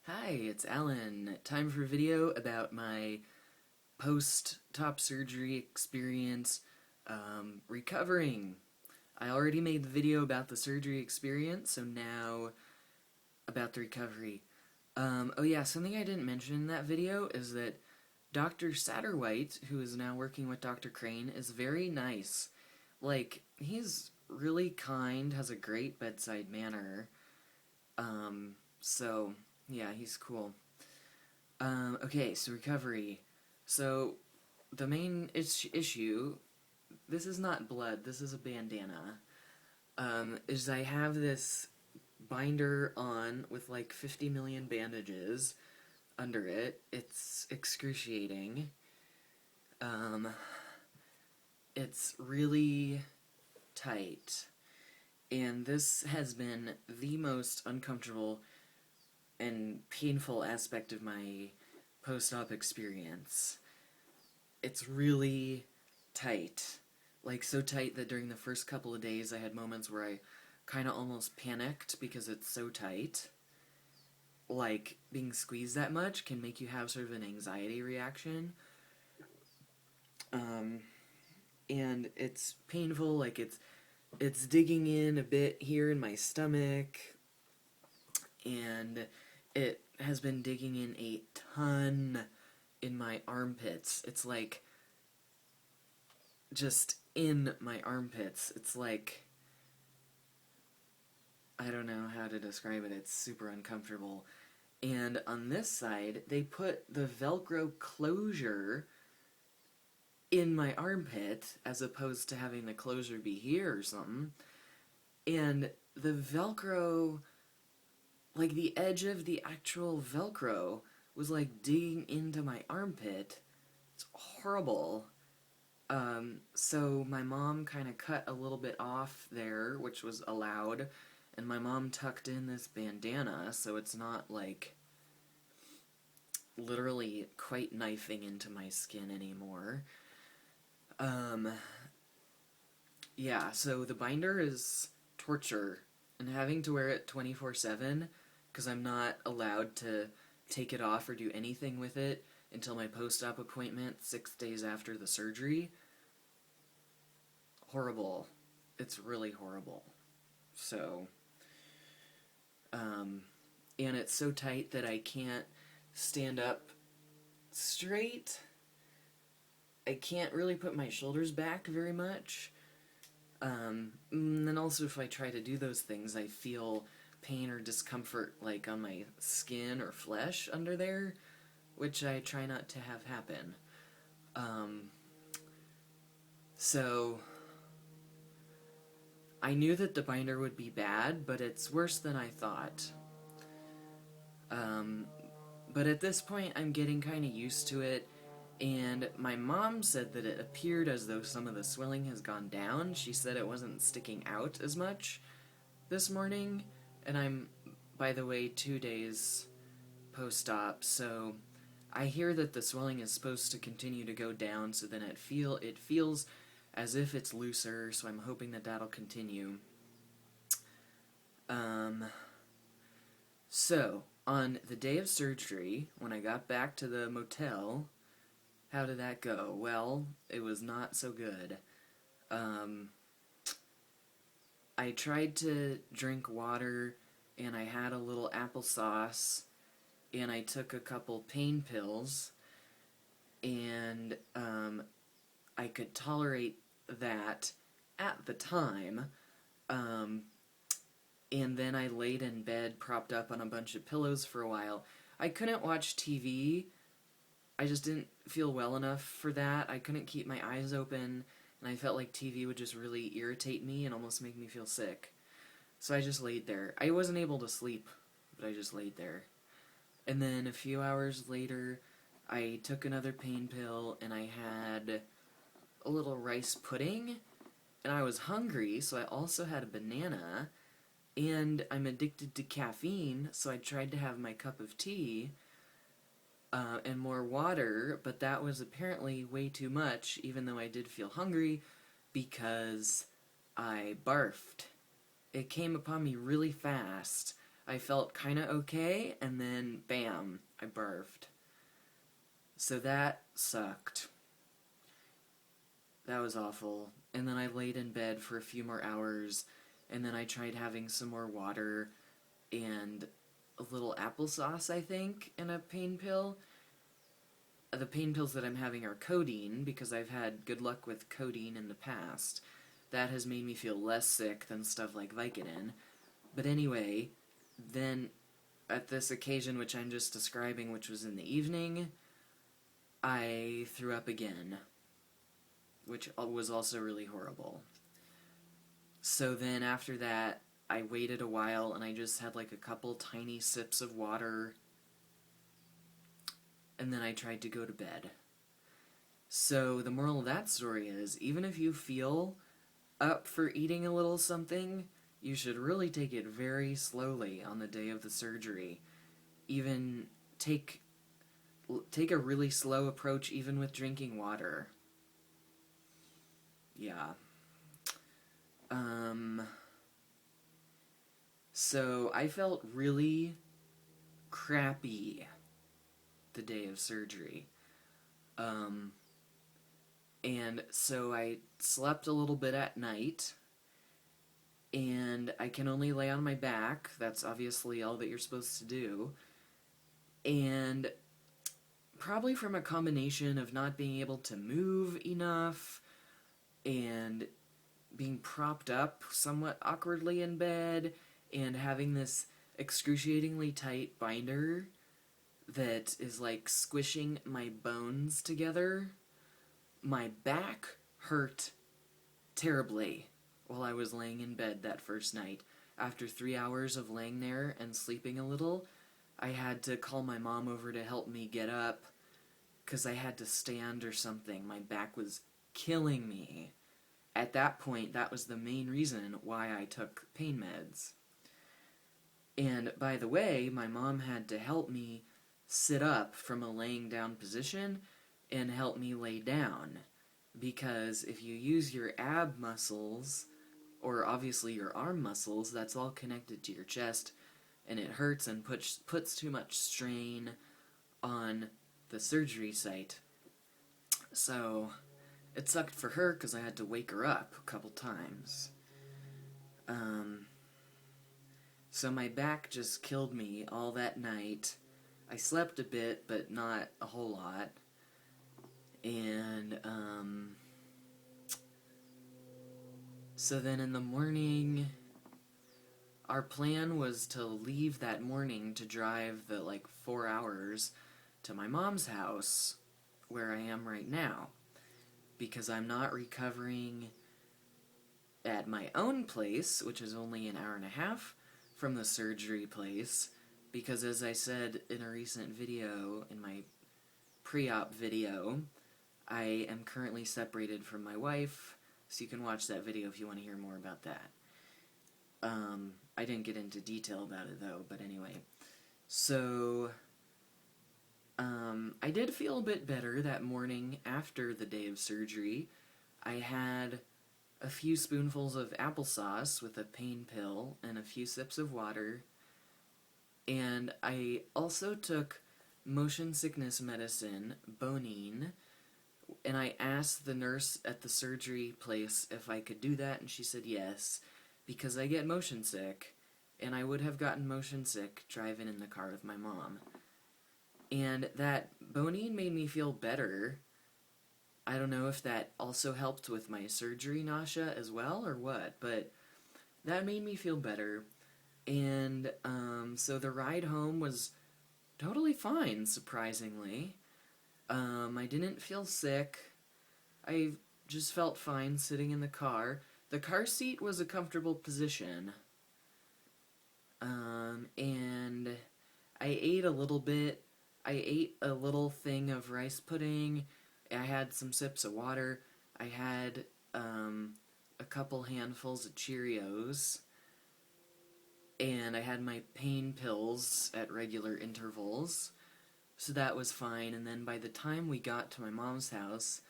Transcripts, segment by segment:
Hi, it's Alan. Time for a video about my post-top surgery experience, recovering. I already made the video about the surgery experience, so now about the recovery. Oh yeah, something I didn't mention in that video is that Dr. Satterwhite, who is now working with Dr. Crane, is very nice. Like, he's really kind, has a great bedside manner. So, yeah, he's cool. Okay, so recovery. So, the main issue, this is not blood, this is a bandana, is I have this binder on with like 50 million bandages under it. It's excruciating. Um, it's really tight. And this has been the most uncomfortable and painful aspect of my post-op experience. It's really tight. Like, so tight that during the first couple of days I had moments where I kind of almost panicked because it's so tight. Like, being squeezed that much can make you have sort of an anxiety reaction. And it's painful, like it's digging in a bit here in my stomach, and it has been digging in a ton in my armpits. It's like just in my armpits. It's like, I don't know how to describe it. It's super uncomfortable. And on this side, they put the Velcro closure in my armpit as opposed to having the closure be here or something. And the Velcro, like the edge of the actual Velcro was like digging into my armpit. It's horrible. So my mom kind of cut a little bit off there, which was allowed, and my mom tucked in this bandana, so it's not like literally quite knifing into my skin anymore. Yeah, so the binder is torture, and having to wear it 24/7, because I'm not allowed to take it off or do anything with it until my post-op appointment 6 days after the surgery. Horrible. It's really horrible. So, and it's so tight that I can't stand up straight. I can't really put my shoulders back very much. And then also if I try to do those things, I feel pain or discomfort like on my skin or flesh under there, which I try not to have happen. So I knew that the binder would be bad, but it's worse than I thought. But at this point, I'm getting kind of used to it, and my mom said that it appeared as though some of the swelling has gone down. She said it wasn't sticking out as much this morning, and I'm, by the way, 2 days post-op, so I hear that the swelling is supposed to continue to go down, so then it feels as if it's looser, so I'm hoping that that'll continue. So, on the day of surgery, when I got back to the motel, how did that go? Well, it was not so good. I tried to drink water, and I had a little applesauce, and I took a couple pain pills, and I could tolerate that at the time. And then I laid in bed propped up on a bunch of pillows for a while. I couldn't watch TV. I just didn't feel well enough for that. I couldn't keep my eyes open, and I felt like TV would just really irritate me and almost make me feel sick. So I just laid there. I wasn't able to sleep, but I just laid there. And then a few hours later, I took another pain pill, and I had a little rice pudding, and I was hungry, so I also had a banana, and I'm addicted to caffeine, so I tried to have my cup of tea, and more water, but that was apparently way too much, even though I did feel hungry, because I barfed. It came upon me really fast. I felt kind of okay, and then bam, I barfed. So that sucked. That was awful. And then I laid in bed for a few more hours, and then I tried having some more water and a little applesauce, I think, and a pain pill. The pain pills that I'm having are codeine, because I've had good luck with codeine in the past. That has made me feel less sick than stuff like Vicodin. But anyway, then at this occasion which I'm just describing, which was in the evening, I threw up again, which was also really horrible. So then after that, I waited a while and I just had like a couple tiny sips of water, and then I tried to go to bed. So the moral of that story is, even if you feel up for eating a little something, you should really take it very slowly on the day of the surgery. Even take a really slow approach even with drinking water. Yeah. So I felt really crappy the day of surgery. And so I slept a little bit at night, and I can only lay on my back. That's obviously all that you're supposed to do. And probably from a combination of not being able to move enough and being propped up somewhat awkwardly in bed and having this excruciatingly tight binder that is like squishing my bones together, my back hurt terribly while I was laying in bed that first night. After 3 hours of laying there and sleeping a little, I had to call my mom over to help me get up because I had to stand or something. My back was killing me. At that point, that was the main reason why I took pain meds. And by the way, my mom had to help me sit up from a laying down position and help me lay down. Because if you use your ab muscles, or obviously your arm muscles, that's all connected to your chest, and it hurts and puts too much strain on the surgery site. So it sucked for her because I had to wake her up a couple times. So my back just killed me all that night. I slept a bit, but not a whole lot. And, so then in the morning, our plan was to leave that morning to drive the, 4 hours to my mom's house, where I am right now. Because I'm not recovering at my own place, which is only an hour and a half from the surgery place, because as I said in a recent video, in my pre-op video, I am currently separated from my wife, so you can watch that video if you want to hear more about that. I didn't get into detail about it though, but anyway. So, I did feel a bit better that morning after the day of surgery. I had a few spoonfuls of applesauce with a pain pill and a few sips of water, and I also took motion sickness medicine, Bonine, and I asked the nurse at the surgery place if I could do that, and she said yes, because I get motion sick, and I would have gotten motion sick driving in the car with my mom. And that Bonine made me feel better. I don't know if that also helped with my surgery nausea as well or what, but that made me feel better. And so the ride home was totally fine, surprisingly. I didn't feel sick. I just felt fine sitting in the car. The car seat was a comfortable position. And I ate a little bit. I ate a little thing of rice pudding. I had some sips of water. I had a couple handfuls of Cheerios. And I had my pain pills at regular intervals. So that was fine. And then by the time we got to my mom's house,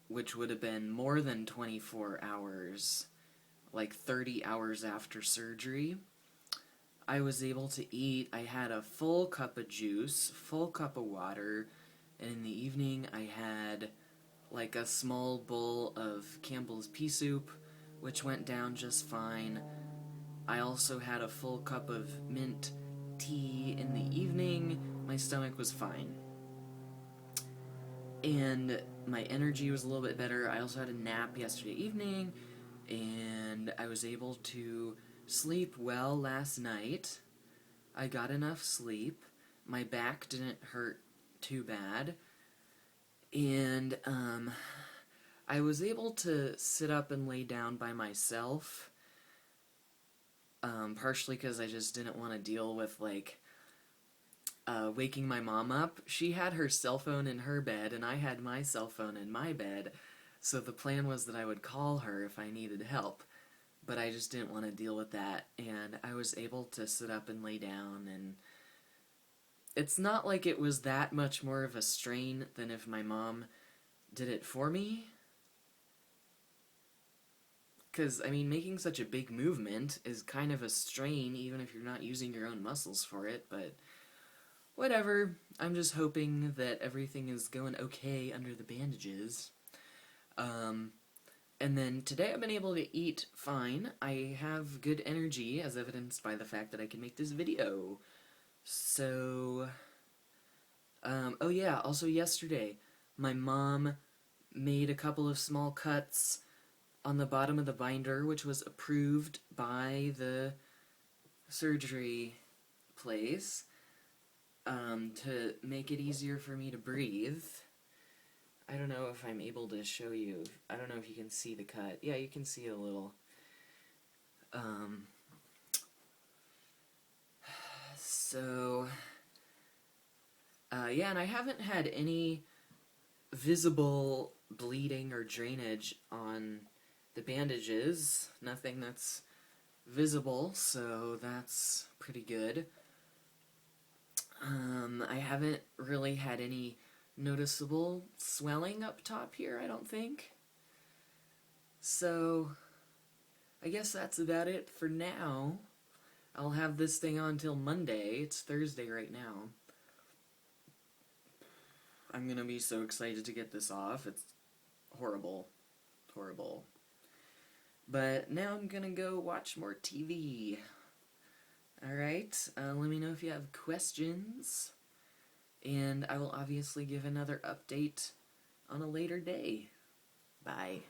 which would have been more than 24 hours, like 30 hours after surgery, I was able to eat. I had a full cup of juice, full cup of water, and in the evening I had like a small bowl of Campbell's pea soup, which went down just fine. I also had a full cup of mint tea in the evening. My stomach was fine. And my energy was a little bit better. I also had a nap yesterday evening, and I was able to sleep well last night. I got enough sleep. My back didn't hurt too bad. And, I was able to sit up and lay down by myself, partially because I just didn't want to deal with, like, waking my mom up. She had her cell phone in her bed, and I had my cell phone in my bed, so the plan was that I would call her if I needed help, but I just didn't want to deal with that, and I was able to sit up and lay down, and it's not like it was that much more of a strain than if my mom did it for me. Because, I mean, making such a big movement is kind of a strain, even if you're not using your own muscles for it, but whatever. I'm just hoping that everything is going okay under the bandages. And then today I've been able to eat fine. I have good energy, as evidenced by the fact that I can make this video. So, oh yeah, also yesterday, my mom made a couple of small cuts on the bottom of the binder, which was approved by the surgery place, to make it easier for me to breathe. I don't know if I'm able to show you. I don't know if you can see the cut. Yeah, you can see a little. So, yeah, and I haven't had any visible bleeding or drainage on the bandages. Nothing that's visible, so that's pretty good. I haven't really had any noticeable swelling up top here, I don't think. So, I guess that's about it for now. I'll have this thing on till Monday. It's Thursday right now. I'm gonna be so excited to get this off. It's horrible. Horrible. But now I'm gonna go watch more TV. Alright, let me know if you have questions. And I will obviously give another update on a later day. Bye.